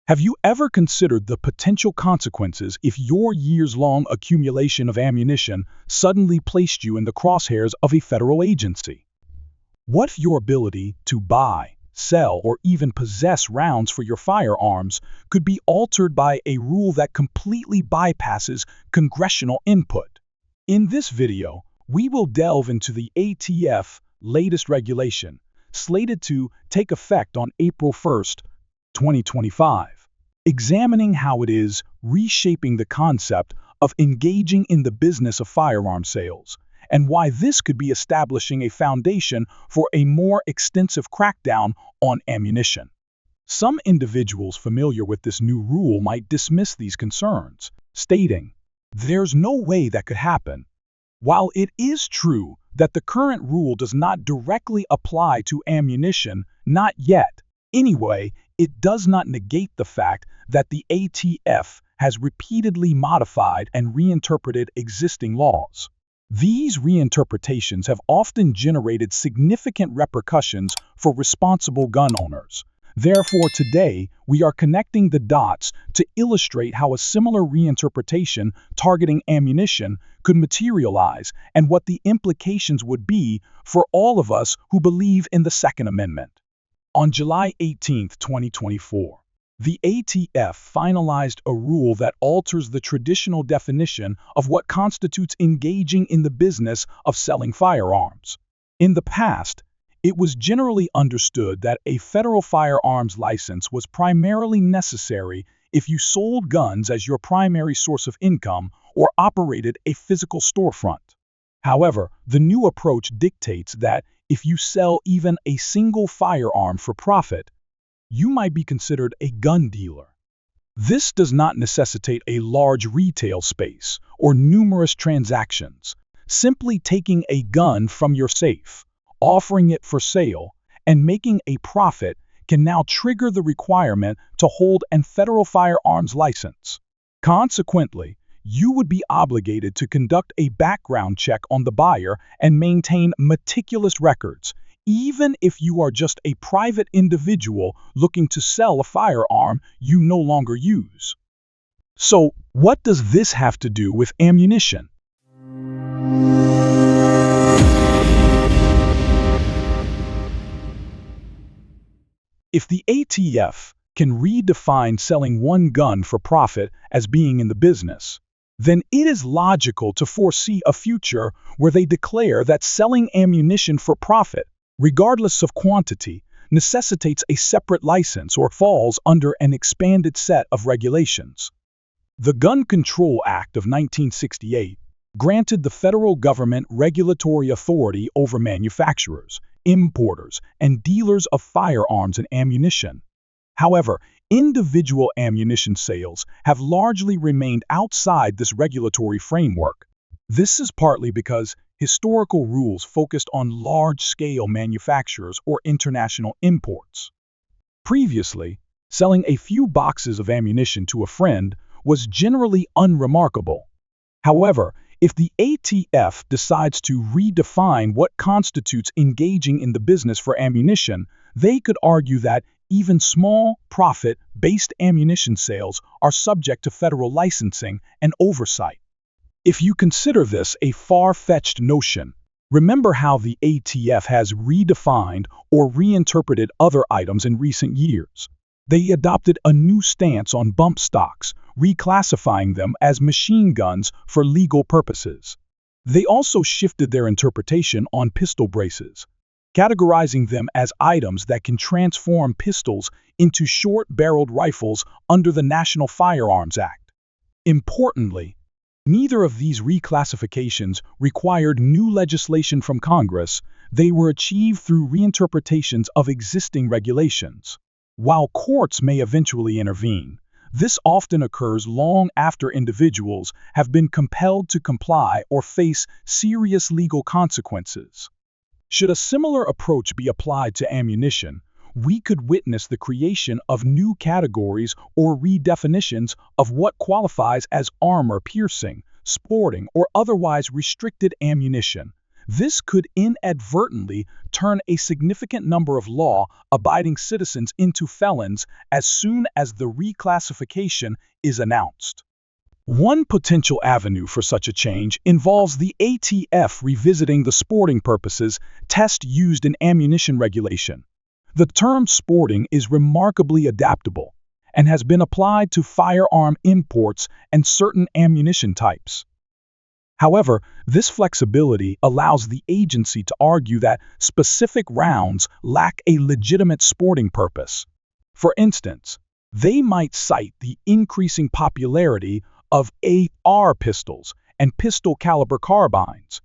Have you ever considered the potential consequences if your years-long accumulation of ammunition suddenly placed you in the crosshairs of a federal agency? What if your ability to buy, sell, or even possess rounds for your firearms could be altered by a rule that completely bypasses congressional input? In this video, we will delve into the ATF latest regulation, slated to take effect on April 1st, 2025, examining how it is reshaping the concept of engaging in the business of firearm sales, and why this could be establishing a foundation for a more extensive crackdown on ammunition. Some individuals familiar with this new rule might dismiss these concerns, stating, "There's no way that could happen." While it is true that the current rule does not directly apply to ammunition, not yet, anyway, it does not negate the fact that the ATF has repeatedly modified and reinterpreted existing laws. These reinterpretations have often generated significant repercussions for responsible gun owners. Therefore, today, we are connecting the dots to illustrate how a similar reinterpretation targeting ammunition could materialize and what the implications would be for all of us who believe in the Second Amendment. On July 18, 2024, the ATF finalized a rule that alters the traditional definition of what constitutes engaging in the business of selling firearms. In the past, it was generally understood that a federal firearms license was primarily necessary if you sold guns as your primary source of income or operated a physical storefront. However, the new approach dictates that if you sell even a single firearm for profit, you might be considered a gun dealer. This does not necessitate a large retail space or numerous transactions. Simply taking a gun from your safe, offering it for sale, and making a profit can now trigger the requirement to hold a federal firearms license. Consequently, you would be obligated to conduct a background check on the buyer and maintain meticulous records, even if you are just a private individual looking to sell a firearm you no longer use. So, what does this have to do with ammunition? If the ATF can redefine selling one gun for profit as being in the business, then it is logical to foresee a future where they declare that selling ammunition for profit, regardless of quantity, necessitates a separate license or falls under an expanded set of regulations. The Gun Control Act of 1968 granted the federal government regulatory authority over manufacturers, importers, and dealers of firearms and ammunition. However, individual ammunition sales have largely remained outside this regulatory framework. This is partly because historical rules focused on large-scale manufacturers or international imports. Previously, selling a few boxes of ammunition to a friend was generally unremarkable. However, if the ATF decides to redefine what constitutes engaging in the business for ammunition, they could argue that even small, profit-based ammunition sales are subject to federal licensing and oversight. If you consider this a far-fetched notion, remember how the ATF has redefined or reinterpreted other items in recent years. They adopted a new stance on bump stocks, reclassifying them as machine guns for legal purposes. They also shifted their interpretation on pistol braces, categorizing them as items that can transform pistols into short-barreled rifles under the National Firearms Act. Importantly, neither of these reclassifications required new legislation from Congress. They were achieved through reinterpretations of existing regulations. While courts may eventually intervene, this often occurs long after individuals have been compelled to comply or face serious legal consequences. Should a similar approach be applied to ammunition, we could witness the creation of new categories or redefinitions of what qualifies as armor-piercing, sporting, or otherwise restricted ammunition. This could inadvertently turn a significant number of law-abiding citizens into felons as soon as the reclassification is announced. One potential avenue for such a change involves the ATF revisiting the sporting purposes test used in ammunition regulation. The term sporting is remarkably adaptable and has been applied to firearm imports and certain ammunition types. However, this flexibility allows the agency to argue that specific rounds lack a legitimate sporting purpose. For instance, they might cite the increasing popularity of AR pistols and pistol-caliber carbines.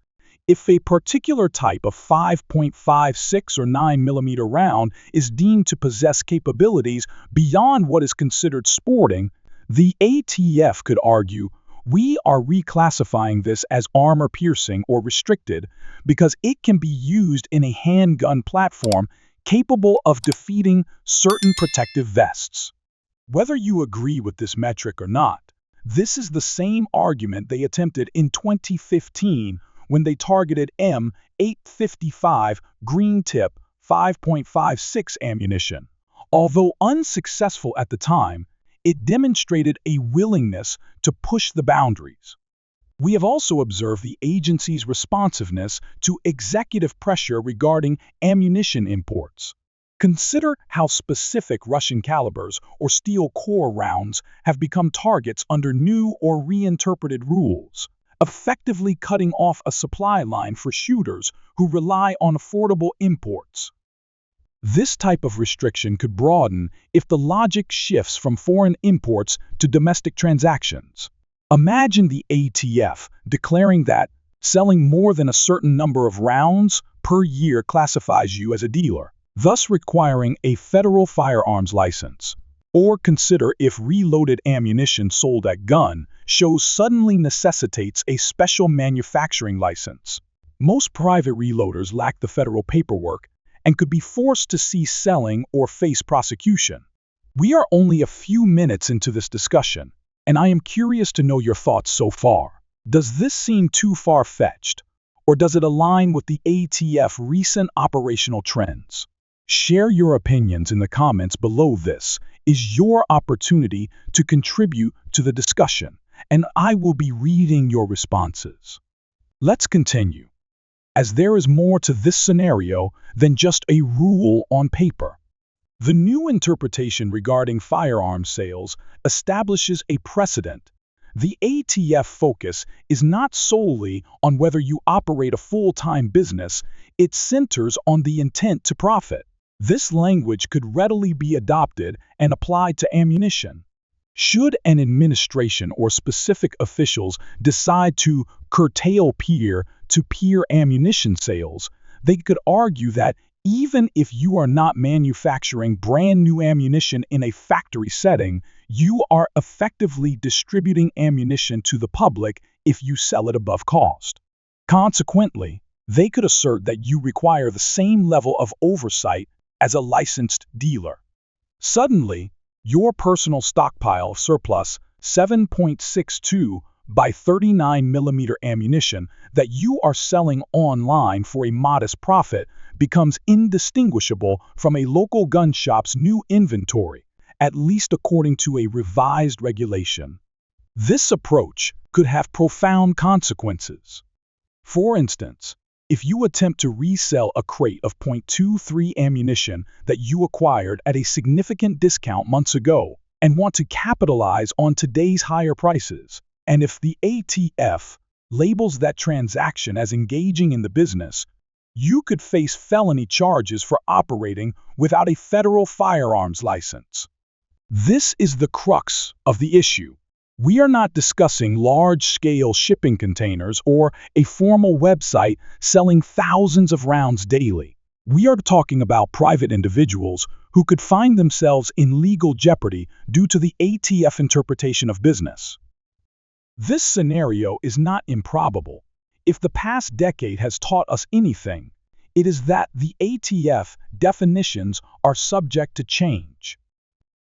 If a particular type of 5.56 or 9mm round is deemed to possess capabilities beyond what is considered sporting, the ATF could argue, "We are reclassifying this as armor-piercing or restricted because it can be used in a handgun platform capable of defeating certain protective vests." Whether you agree with this metric or not, this is the same argument they attempted in 2015 when they targeted M855 green tip 5.56 ammunition. Although unsuccessful at the time, it demonstrated a willingness to push the boundaries. We have also observed the agency's responsiveness to executive pressure regarding ammunition imports. Consider how specific Russian calibers or steel core rounds have become targets under new or reinterpreted rules, effectively cutting off a supply line for shooters who rely on affordable imports. This type of restriction could broaden if the logic shifts from foreign imports to domestic transactions. Imagine the ATF declaring that selling more than a certain number of rounds per year classifies you as a dealer, thus requiring a federal firearms license. Or consider if reloaded ammunition sold at gun shows suddenly necessitates a special manufacturing license. Most private reloaders lack the federal paperwork and could be forced to cease selling or face prosecution. We are only a few minutes into this discussion, and I am curious to know your thoughts so far. Does this seem too far-fetched, or does it align with the ATF recent operational trends? Share your opinions in the comments below. This is your opportunity to contribute to the discussion, and I will be reading your responses. Let's continue, as there is more to this scenario than just a rule on paper. The new interpretation regarding firearms sales establishes a precedent. The ATF focus is not solely on whether you operate a full-time business, it centers on the intent to profit. This language could readily be adopted and applied to ammunition. Should an administration or specific officials decide to curtail peer-to-peer ammunition sales, they could argue that even if you are not manufacturing brand new ammunition in a factory setting, you are effectively distributing ammunition to the public if you sell it above cost. Consequently, they could assert that you require the same level of oversight as a licensed dealer. Suddenly, your personal stockpile of surplus 7.62 by 39mm ammunition that you are selling online for a modest profit becomes indistinguishable from a local gun shop's new inventory, at least according to a revised regulation. This approach could have profound consequences. For instance, if you attempt to resell a crate of .23 ammunition that you acquired at a significant discount months ago and want to capitalize on today's higher prices, and if the ATF labels that transaction as engaging in the business, you could face felony charges for operating without a federal firearms license. This is the crux of the issue. We are not discussing large-scale shipping containers or a formal website selling thousands of rounds daily. We are talking about private individuals who could find themselves in legal jeopardy due to the ATF interpretation of business. This scenario is not improbable. If the past decade has taught us anything, it is that the ATF definitions are subject to change.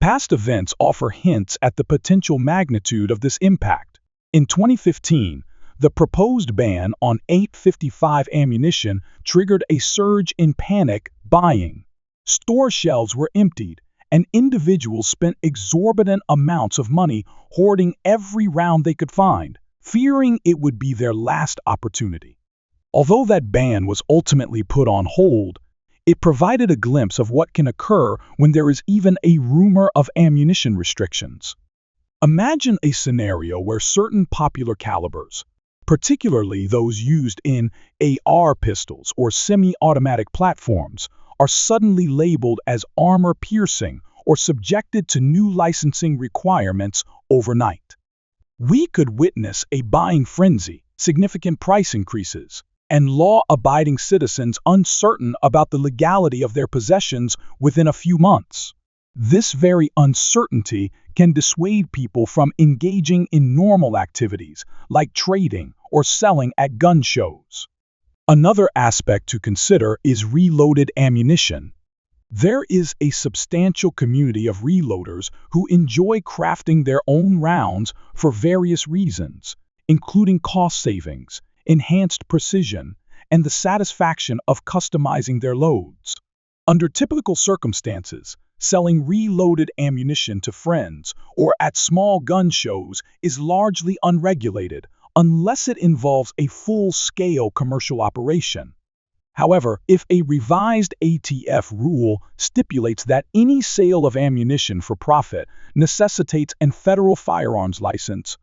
Past events offer hints at the potential magnitude of this impact. In 2015, The proposed ban on .855 ammunition triggered a surge in panic buying. Store shelves were emptied, and individuals spent exorbitant amounts of money hoarding every round they could find, fearing it would be their last opportunity. Although that ban was ultimately put on hold, it provided a glimpse of what can occur when there is even a rumor of ammunition restrictions. Imagine a scenario where certain popular calibers, particularly those used in AR pistols or semi-automatic platforms, are suddenly labeled as armor-piercing or subjected to new licensing requirements overnight. We could witness a buying frenzy, significant price increases, and law-abiding citizens uncertain about the legality of their possessions within a few months. This very uncertainty can dissuade people from engaging in normal activities like trading or selling at gun shows. Another aspect to consider is reloaded ammunition. There is a substantial community of reloaders who enjoy crafting their own rounds for various reasons, including cost savings, enhanced precision, and the satisfaction of customizing their loads. Under typical circumstances, selling reloaded ammunition to friends or at small gun shows is largely unregulated unless it involves a full-scale commercial operation. However, if a revised ATF rule stipulates that any sale of ammunition for profit necessitates a federal firearms license,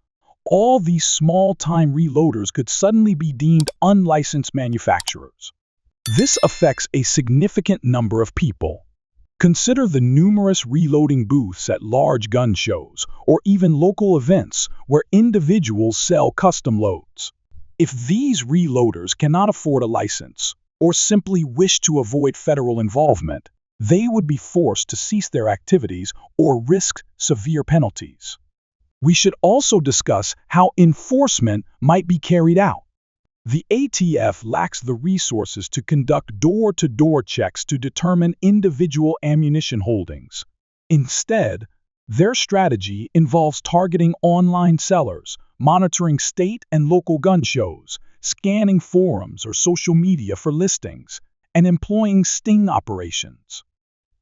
all these small-time reloaders could suddenly be deemed unlicensed manufacturers. This affects a significant number of people. Consider the numerous reloading booths at large gun shows or even local events where individuals sell custom loads. If these reloaders cannot afford a license or simply wish to avoid federal involvement, they would be forced to cease their activities or risk severe penalties. We should also discuss how enforcement might be carried out. The ATF lacks the resources to conduct door-to-door checks to determine individual ammunition holdings. Instead, their strategy involves targeting online sellers, monitoring state and local gun shows, scanning forums or social media for listings, and employing sting operations.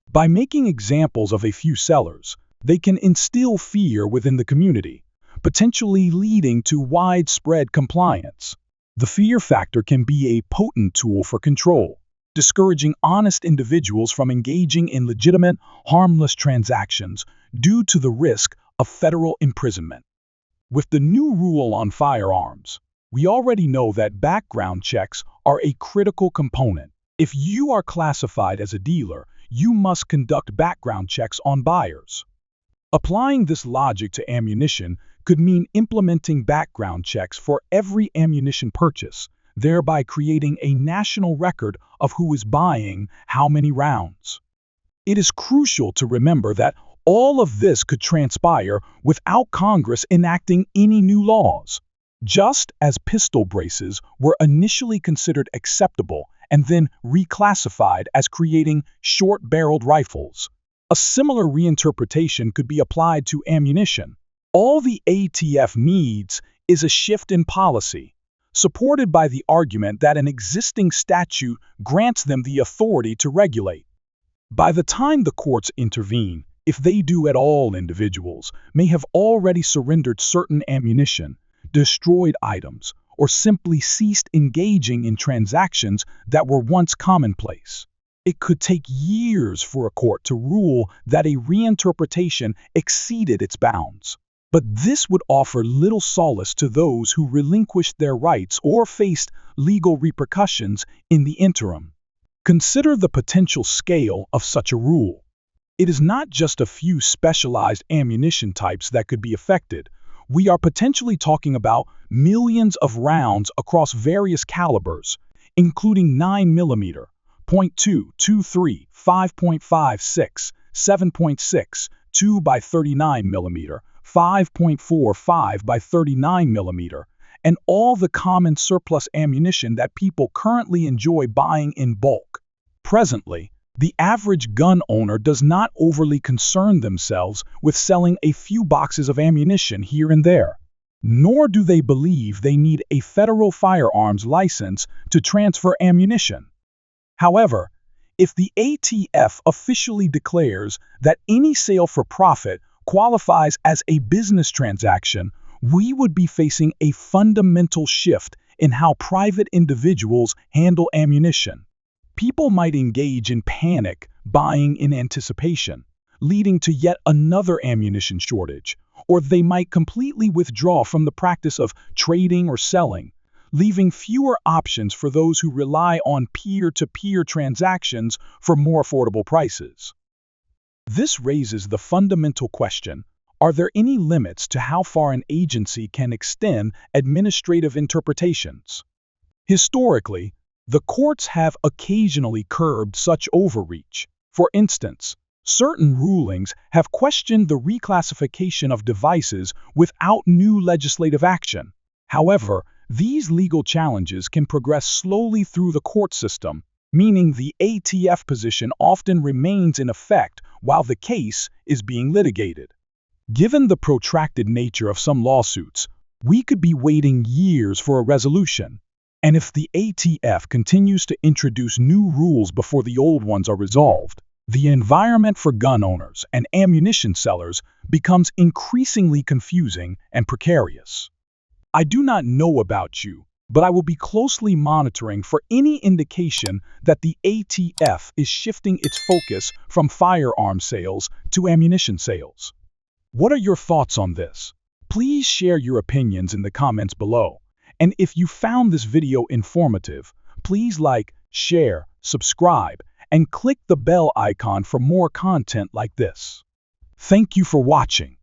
By making examples of a few sellers, they can instill fear within the community, potentially leading to widespread compliance. The fear factor can be a potent tool for control, discouraging honest individuals from engaging in legitimate, harmless transactions due to the risk of federal imprisonment. With the new rule on firearms, we already know that background checks are a critical component. If you are classified as a dealer, you must conduct background checks on buyers. Applying this logic to ammunition could mean implementing background checks for every ammunition purchase, thereby creating a national record of who is buying how many rounds. It is crucial to remember that all of this could transpire without Congress enacting any new laws. Just as pistol braces were initially considered acceptable and then reclassified as creating short-barreled rifles, a similar reinterpretation could be applied to ammunition. All the ATF needs is a shift in policy, supported by the argument that an existing statute grants them the authority to regulate. By the time the courts intervene, if they do at all, individuals may have already surrendered certain ammunition, destroyed items, or simply ceased engaging in transactions that were once commonplace. It could take years for a court to rule that a reinterpretation exceeded its bounds. But this would offer little solace to those who relinquished their rights or faced legal repercussions in the interim. Consider the potential scale of such a rule. It is not just a few specialized ammunition types that could be affected. We are potentially talking about millions of rounds across various calibers, including 9mm, .2, 23, 5.56, 7.6, 2 by 39mm, 5.45 by 39mm, and all the common surplus ammunition that people currently enjoy buying in bulk. Presently, the average gun owner does not overly concern themselves with selling a few boxes of ammunition here and there. nor do they believe they need a federal firearms license to transfer ammunition. However, if the ATF officially declares that any sale for profit qualifies as a business transaction, we would be facing a fundamental shift in how private individuals handle ammunition. People might engage in panic buying in anticipation, leading to yet another ammunition shortage, or they might completely withdraw from the practice of trading or selling, leaving fewer options for those who rely on peer-to-peer transactions for more affordable prices. This raises the fundamental question: are there any limits to how far an agency can extend administrative interpretations? Historically, the courts have occasionally curbed such overreach. For instance, certain rulings have questioned the reclassification of devices without new legislative action. However, these legal challenges can progress slowly through the court system, meaning the ATF position often remains in effect while the case is being litigated. Given the protracted nature of some lawsuits, we could be waiting years for a resolution. And if the ATF continues to introduce new rules before the old ones are resolved, the environment for gun owners and ammunition sellers becomes increasingly confusing and precarious. I do not know about you, but I will be closely monitoring for any indication that the ATF is shifting its focus from firearm sales to ammunition sales. What are your thoughts on this? Please share your opinions in the comments below. And if you found this video informative, please like, share, subscribe, and click the bell icon for more content like this. Thank you for watching.